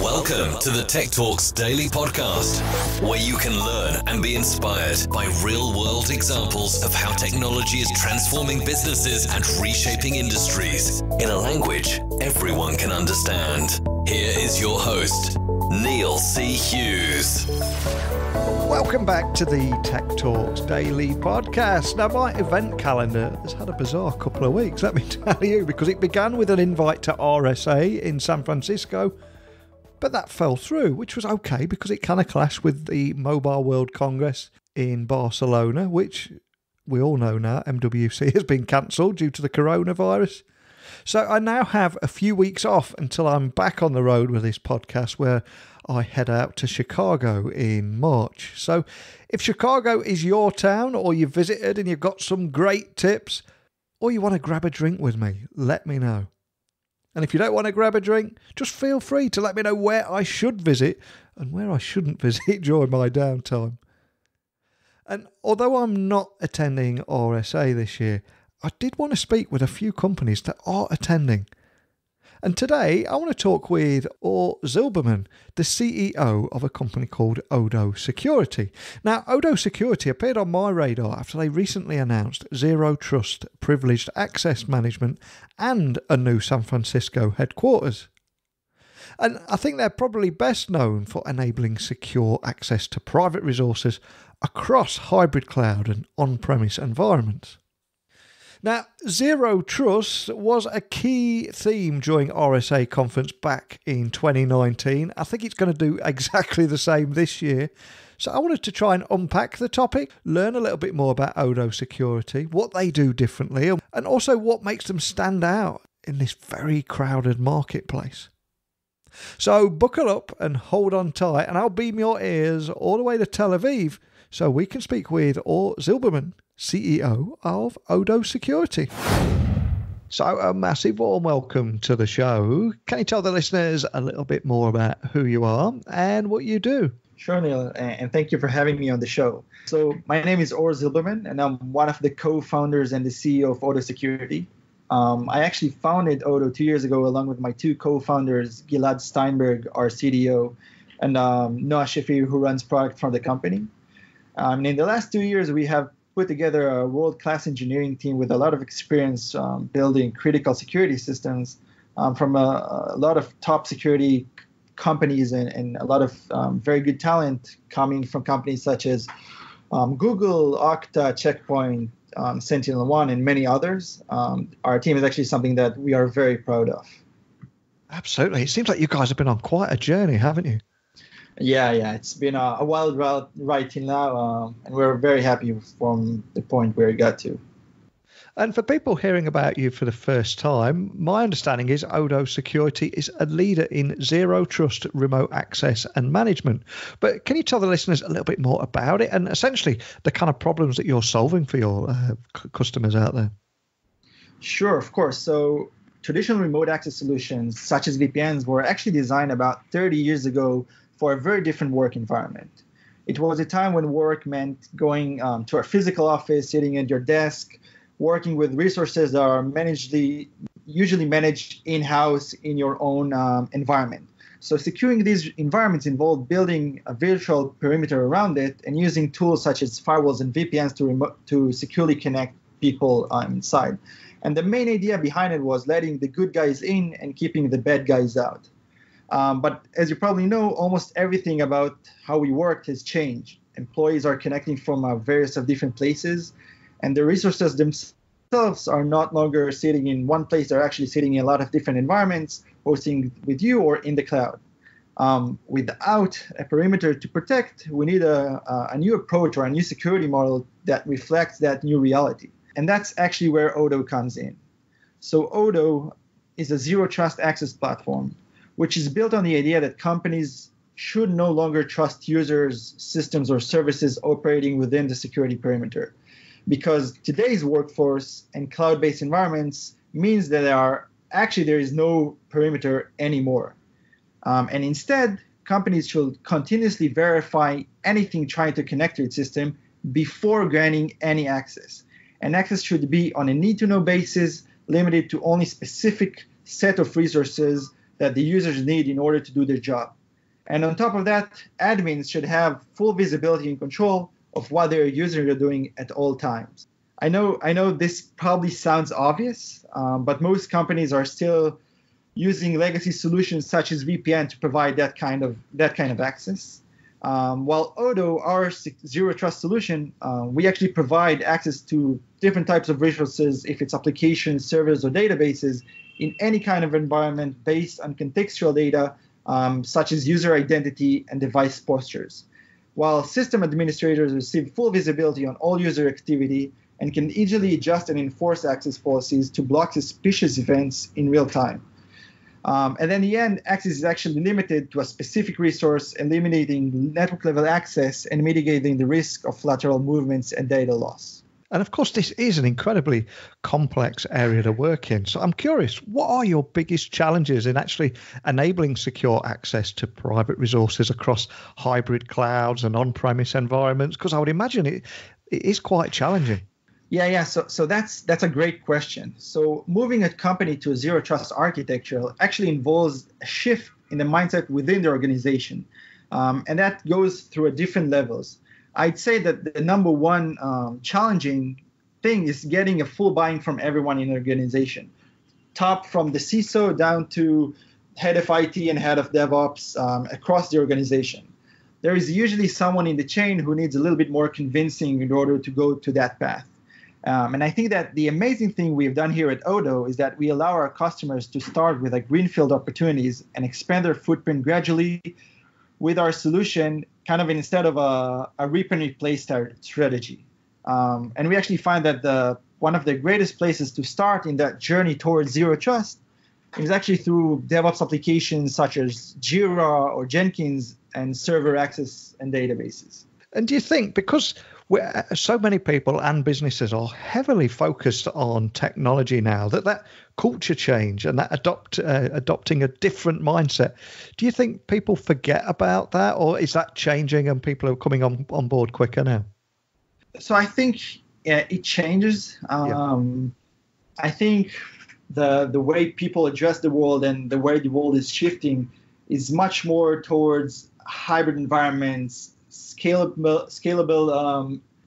Welcome to the Tech Talks Daily Podcast, where you can learn and be inspired by real-world examples of how technology is transforming businesses and reshaping industries in a language everyone can understand. Here is your host, Neil C. Hughes. Welcome back to the Tech Talks Daily Podcast. Now, my event calendar has had a bizarre couple of weeks, let me tell you, because it began with an invite to RSA in San Francisco, but that fell through, which was okay because it kind of clashed with the Mobile World Congress in Barcelona, which we all know now, MWC has been cancelled due to the coronavirus. So I now have a few weeks off until I'm back on the road with this podcast, where I head out to Chicago in March. So if Chicago is your town, or you've visited and you've got some great tips, or you want to grab a drink with me, let me know. And if you don't want to grab a drink, just feel free to let me know where I should visit and where I shouldn't visit during my downtime. And although I'm not attending RSA this year, I did want to speak with a few companies that are attending. And today I want to talk with Or Zilberman, the CEO of a company called Odo Security. Now, Odo Security appeared on my radar after they recently announced Zero Trust Privileged Access Management and a new San Francisco headquarters. And I think they're probably best known for enabling secure access to private resources across hybrid cloud and on-premise environments. Now, Zero Trust was a key theme during RSA conference back in 2019. I think it's going to do exactly the same this year. So I wanted to try and unpack the topic, learn a little bit more about Odo Security, what they do differently, and also what makes them stand out in this very crowded marketplace. So buckle up and hold on tight, and I'll beam your ears all the way to Tel Aviv so we can speak with Or Zilberman, CEO of Odo Security. So a massive warm welcome to the show. Can you tell the listeners a little bit more about who you are and what you do? Sure, Neil, and thank you for having me on the show. So my name is Or Zilberman, and I'm one of the co-founders and the CEO of Odo Security. I actually founded Odo 2 years ago along with my two co-founders, Gilad Steinberg, our CDO, and Noah Shafir, who runs product for the company. And in the last 2 years, we have put together a world-class engineering team with a lot of experience building critical security systems from a lot of top security companies and a lot of very good talent coming from companies such as Google, Okta, Checkpoint, SentinelOne, and many others. Our team is actually something that we are very proud of. Absolutely. It seems like you guys have been on quite a journey, haven't you? Yeah. It's been a wild ride right till now, and we're very happy from the point where it got to. And for people hearing about you for the first time, my understanding is Odo Security is a leader in zero trust remote access and management. But can you tell the listeners a little bit more about it and essentially the kind of problems that you're solving for your customers out there? Sure, of course. So traditional remote access solutions such as VPNs were actually designed about 30 years ago for a very different work environment. It was a time when work meant going to a physical office, sitting at your desk, working with resources that are usually managed in-house in your own environment. So securing these environments involved building a virtual perimeter around it and using tools such as firewalls and VPNs to securely connect people inside. And the main idea behind it was letting the good guys in and keeping the bad guys out. But as you probably know, almost everything about how we work has changed. Employees are connecting from various of different places, and the resources themselves are not longer sitting in one place. They're actually sitting in a lot of different environments, hosting with you or in the cloud. Without a perimeter to protect, we need a new approach or a new security model that reflects that new reality. And that's actually where Odo comes in. So Odo is a zero trust access platform, which is built on the idea that companies should no longer trust users, systems, or services operating within the security perimeter. Because today's workforce and cloud-based environments means that there is no perimeter anymore. And instead, companies should continuously verify anything trying to connect to its system before granting any access. And access should be on a need-to-know basis, limited to only specific set of resources that the users need in order to do their job. And on top of that, admins should have full visibility and control of what their users are doing at all times. I know this probably sounds obvious, but most companies are still using legacy solutions such as VPN to provide that kind of access. While Odo, our zero trust solution, we actually provide access to different types of resources, if it's applications, servers, or databases, in any kind of environment based on contextual data, such as user identity and device postures. While system administrators receive full visibility on all user activity and can easily adjust and enforce access policies to block suspicious events in real time. And then in the end, access is actually limited to a specific resource, eliminating network-level access and mitigating the risk of lateral movements and data loss. And of course, this is an incredibly complex area to work in. So I'm curious, what are your biggest challenges in actually enabling secure access to private resources across hybrid clouds and on-premise environments? Because I would imagine it is quite challenging. Yeah. So that's a great question. So moving a company to a zero trust architecture actually involves a shift in the mindset within the organization, and that goes through different levels. I'd say that the number one challenging thing is getting a full buy-in from everyone in the organization, top from the CISO down to head of IT and head of DevOps across the organization. There is usually someone in the chain who needs a little bit more convincing in order to go to that path. And I think that the amazing thing we've done here at Odo is that we allow our customers to start with greenfield opportunities and expand their footprint gradually with our solution, kind of instead of a rip and replace strategy. And we actually find that one of the greatest places to start in that journey towards zero trust is actually through DevOps applications such as Jira or Jenkins and server access and databases. And do you think, because so many people and businesses are heavily focused on technology now, that culture change and that adopting a different mindset, do you think people forget about that, or is that changing and people are coming on board quicker now? So I think it changes. I think the way people address the world and the way the world is shifting is much more towards hybrid environments, scalable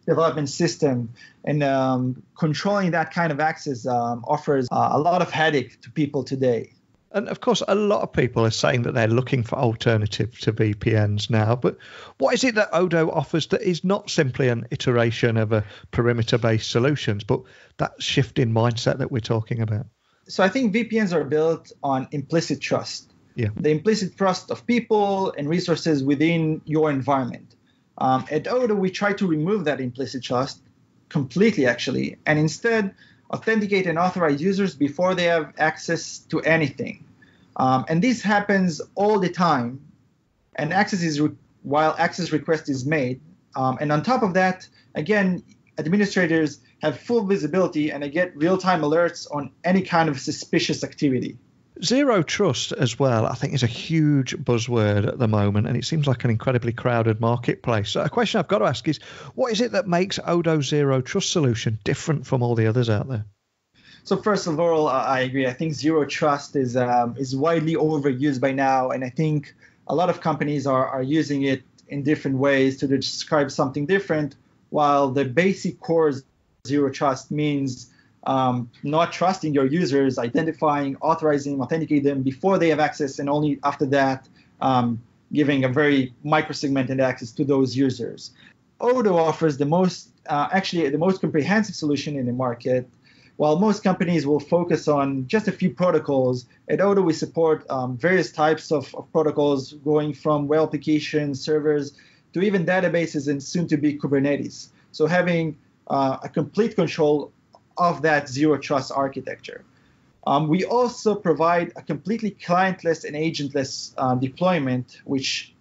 development system, and controlling that kind of access offers a lot of headache to people today. And of course, a lot of people are saying that they're looking for alternatives to VPNs now. But what is it that Odo offers that is not simply an iteration of a perimeter-based solutions, but that shift in mindset that we're talking about? So I think VPNs are built on implicit trust. Yeah. The implicit trust of people and resources within your environment. At Odo, we try to remove that implicit trust completely, actually, and instead authenticate and authorize users before they have access to anything. And this happens all the time. And while access request is made. And on top of that, again, administrators have full visibility and they get real-time alerts on any kind of suspicious activity. Zero trust as well, I think, is a huge buzzword at the moment, and it seems like an incredibly crowded marketplace. So a question I've got to ask is, what is it that makes Odo's zero trust solution different from all the others out there? So first of all, I agree. I think zero trust is widely overused by now, and I think a lot of companies are using it in different ways to describe something different, while the basic core zero trust means not trusting your users, identifying, authorizing, authenticate them before they have access, and only after that giving a very micro-segmented access to those users. Odo offers the most comprehensive solution in the market. While most companies will focus on just a few protocols, at Odo we support various types of protocols, going from web applications, servers, to even databases and soon to be Kubernetes. So having a complete control of that zero trust architecture. We also provide a completely clientless and agentless deployment, which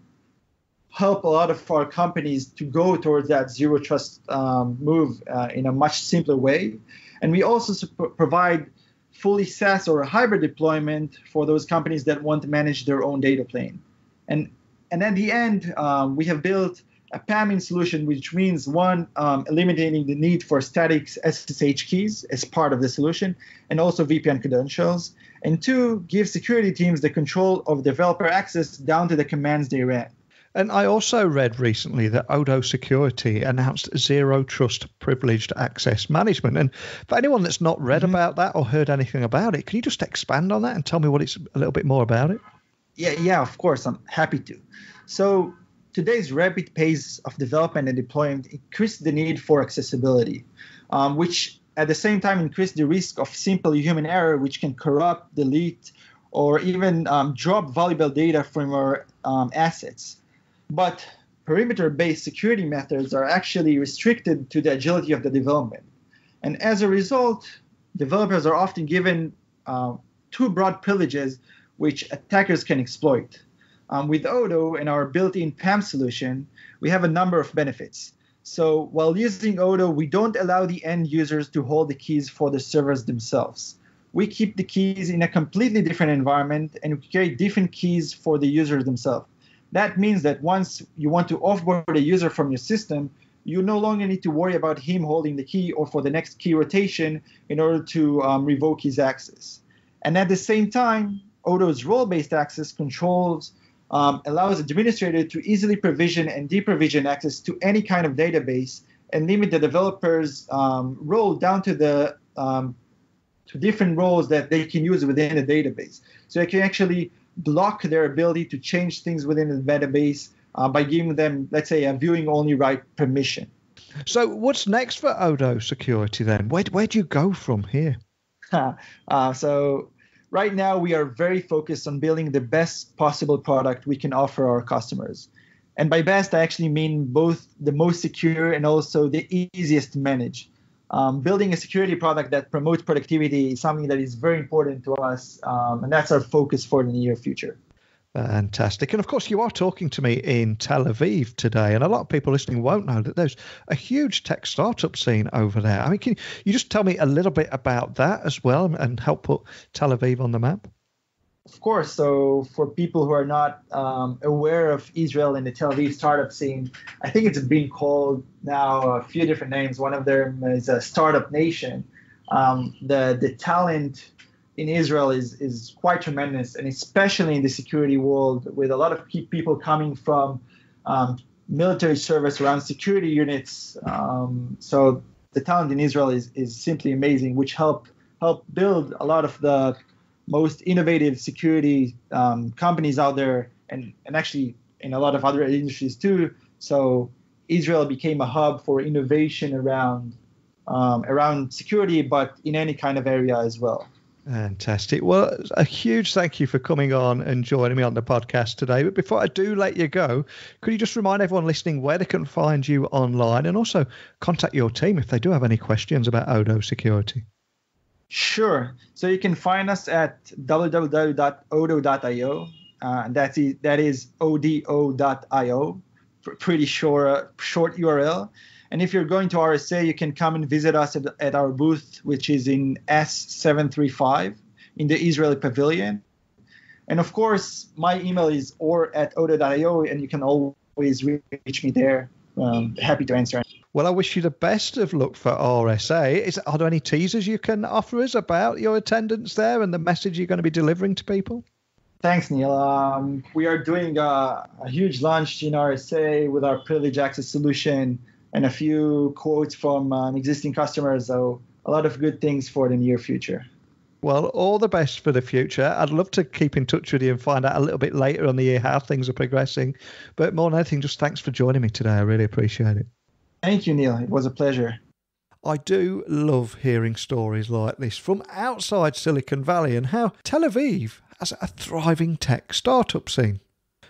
help a lot of our companies to go towards that zero trust move in a much simpler way. And we also provide fully SaaS or a hybrid deployment for those companies that want to manage their own data plane. And at the end, we have built a PAMing solution, which means eliminating the need for static SSH keys as part of the solution, and also VPN credentials. And two, give security teams the control of developer access down to the commands they ran. And I also read recently that Odo Security announced Zero Trust Privileged Access Management. And for anyone that's not read about that or heard anything about it, can you just expand on that and tell me what it's a little bit more about it? Yeah, of course, I'm happy to. So today's rapid pace of development and deployment increased the need for accessibility, which at the same time increased the risk of simple human error, which can corrupt, delete, or even drop valuable data from our assets. But perimeter-based security methods are actually restricted to the agility of the development. And as a result, developers are often given too broad privileges which attackers can exploit. With Odo and our built-in PAM solution, we have a number of benefits. So while using Odo, we don't allow the end users to hold the keys for the servers themselves. We keep the keys in a completely different environment and we create different keys for the users themselves. That means that once you want to offboard a user from your system, you no longer need to worry about him holding the key or for the next key rotation in order to revoke his access. And at the same time, Odo's role-based access controls allows administrator to easily provision and deprovision access to any kind of database and limit the developer's role down to the to different roles that they can use within a database. So they can actually block their ability to change things within the database by giving them, let's say, a viewing only right permission. So what's next for Odo Security then? Where do you go from here? So right now we are very focused on building the best possible product we can offer our customers. And by best, I actually mean both the most secure and also the easiest to manage. Building a security product that promotes productivity is something that is very important to us, and that's our focus for the near future. Fantastic. And of course, you are talking to me in Tel Aviv today, and a lot of people listening won't know that there's a huge tech startup scene over there. I mean, can you just tell me a little bit about that as well and help put Tel Aviv on the map? Of course. So for people who are not aware of Israel and the Tel Aviv startup scene, I think it's been called now a few different names. One of them is a startup nation. The talent in Israel is quite tremendous, and especially in the security world, with a lot of people coming from military service around security units. So the talent in Israel is simply amazing, which help build a lot of the most innovative security companies out there, and actually in a lot of other industries too. So Israel became a hub for innovation around security, but in any kind of area as well. Fantastic. Well, a huge thank you for coming on and joining me on the podcast today. But before I do let you go, could you just remind everyone listening where they can find you online and also contact your team if they do have any questions about Odo Security? Sure. So you can find us at www.odo.io. That is odo.io. Pretty short URL. And if you're going to RSA, you can come and visit us at our booth, which is in S735 in the Israeli Pavilion. And of course, my email is or@odo.io, and you can always reach me there. Happy to answer. Well, I wish you the best of luck for RSA. Are there any teasers you can offer us about your attendance there and the message you're going to be delivering to people? Thanks, Neil. We are doing a huge launch in RSA with our privileged access solution and a few quotes from existing customers. So a lot of good things for the near future. Well, all the best for the future. I'd love to keep in touch with you and find out a little bit later on the year how things are progressing. But more than anything, just thanks for joining me today. I really appreciate it. Thank you, Neil. It was a pleasure. I do love hearing stories like this from outside Silicon Valley and how Tel Aviv has a thriving tech startup scene.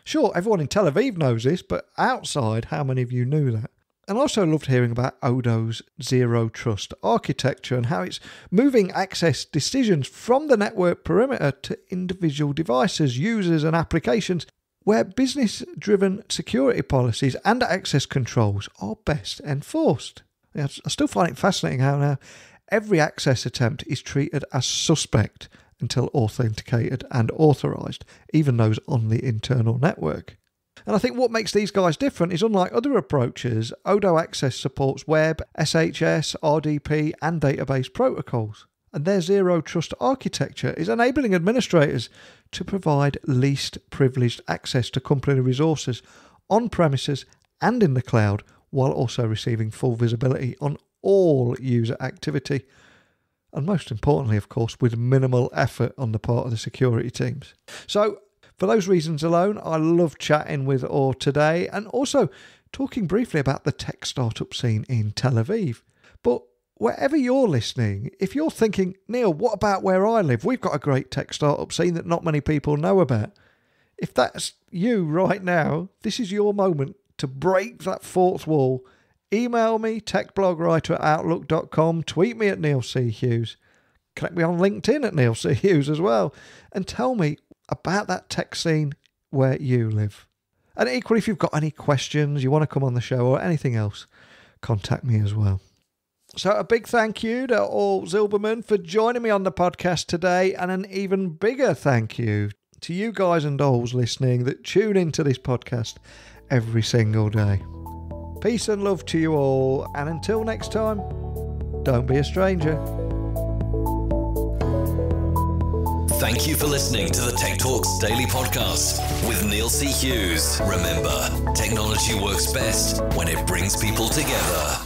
Sure, everyone in Tel Aviv knows this, but outside, how many of you knew that? And I also loved hearing about Odo's Zero Trust architecture and how it's moving access decisions from the network perimeter to individual devices, users and applications where business-driven security policies and access controls are best enforced. I still find it fascinating how now every access attempt is treated as suspect until authenticated and authorized, even those on the internal network. And I think what makes these guys different is, unlike other approaches, Odo Access supports web, SHS, RDP and database protocols. And their Zero Trust architecture is enabling administrators to provide least privileged access to company resources on premises and in the cloud, while also receiving full visibility on all user activity. And most importantly, of course, with minimal effort on the part of the security teams. So, for those reasons alone, I love chatting with Or today, and also talking briefly about the tech startup scene in Tel Aviv. But wherever you're listening, if you're thinking, Neil, what about where I live? We've got a great tech startup scene that not many people know about. If that's you right now, this is your moment to break that fourth wall. Email me, techblogwriter@outlook.com, tweet me at Neil C. Hughes, connect me on LinkedIn at Neil C. Hughes as well, and tell me about that tech scene where you live. And equally, if you've got any questions, you want to come on the show or anything else, contact me as well. So a big thank you to Or Zilberman for joining me on the podcast today, and an even bigger thank you to you guys and dolls listening that tune into this podcast every single day. Peace and love to you all, and until next time, don't be a stranger. Thank you for listening to the Tech Talks Daily Podcast with Neil C. Hughes. Remember, technology works best when it brings people together.